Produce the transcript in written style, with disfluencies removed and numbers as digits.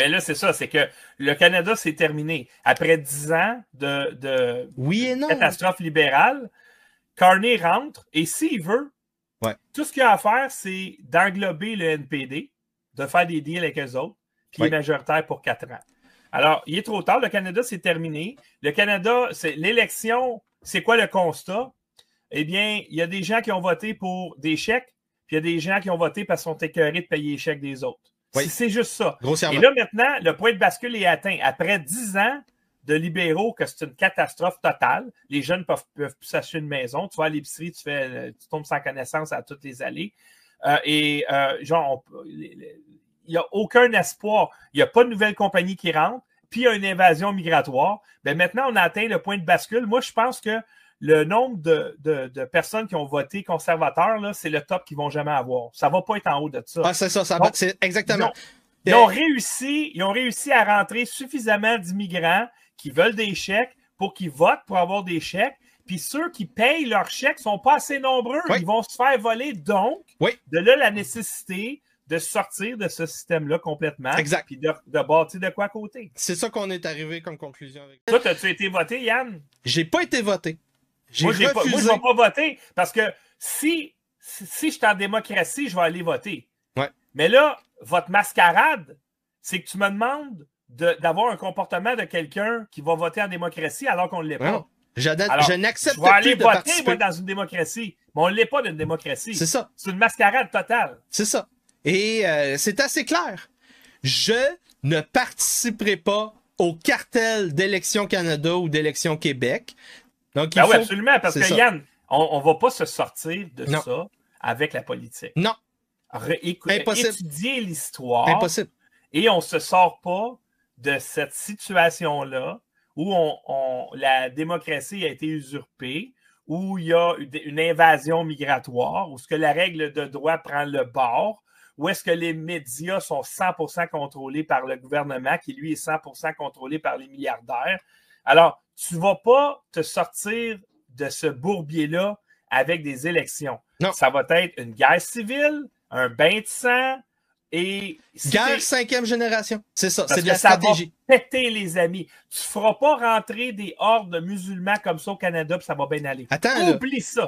ben là, c'est ça, c'est que le Canada, c'est terminé. Après 10 ans Oui et non. catastrophe libérale, Carney rentre et s'il veut, tout ce qu'il a à faire, c'est d'englober le NPD, de faire des deals avec eux autres, puis il est majoritaire pour 4 ans. Alors, il est trop tard, le Canada, c'est terminé. Le Canada, c'est l'élection, c'est quoi le constat? Eh bien, il y a des gens qui ont voté pour des chèques, puis il y a des gens qui ont voté parce qu'ils sont écœurés de payer les chèques des autres. C'est juste ça. Et là, maintenant, le point de bascule est atteint. Après 10 ans de libéraux, que c'est une catastrophe totale, les jeunes peuvent plus s'acheter une maison. Tu vas à l'épicerie, tu tombes sans connaissance à toutes les allées. Il n'y a aucun espoir. Il n'y a pas de nouvelle compagnie qui rentre. Puis il y a une invasion migratoire. Ben maintenant, on a atteint le point de bascule. Moi, je pense que le nombre de personnes qui ont voté conservateur, c'est le top qu'ils vont jamais avoir. Ça va pas être en haut de ça. Ah, c'est ça, c'est exactement. Ils ont réussi à rentrer suffisamment d'immigrants qui veulent des chèques pour qu'ils votent pour avoir des chèques. Puis ceux qui payent leurs chèques sont pas assez nombreux. Ils vont se faire voler. Donc, de là, la nécessité de sortir de ce système-là complètement. Exact. Puis de bâtir de quoi à côté. C'est ça qu'on est arrivé comme conclusion. Toi, as-tu été voté, Yann? J'ai pas été voté. Moi, je ne vais pas voter parce que si je suis en démocratie, je vais aller voter. Mais là, votre mascarade, c'est que tu me demandes d'avoir un comportement de quelqu'un qui va voter en démocratie alors qu'on ne l'est pas. Je n'accepte plus je vais aller de voter, participer. moi, dans une démocratie. Mais on ne l'est pas d'une démocratie. C'est ça. C'est une mascarade totale. C'est ça. Et c'est assez clair. Je ne participerai pas au cartel d'Élections Canada ou d'Élections Québec. Donc, oui, absolument, parce que Yann, on ne va pas se sortir de ça avec la politique. Non. Impossible. Étudier l'histoire. Impossible. Et on ne se sort pas de cette situation-là où la démocratie a été usurpée, où il y a une invasion migratoire, où est-ce que la règle de droit prend le bord, où est-ce que les médias sont 100% contrôlés par le gouvernement, qui lui est 100% contrôlé par les milliardaires. Alors, tu ne vas pas te sortir de ce bourbier-là avec des élections. Non. Ça va être une guerre civile, un bain de sang, et... Guerre 5e génération. C'est ça, c'est de la stratégie. Ça va péter, les amis. Tu ne feras pas rentrer des hordes de musulmans comme ça au Canada, puis ça va bien aller. Attends, oublie ça.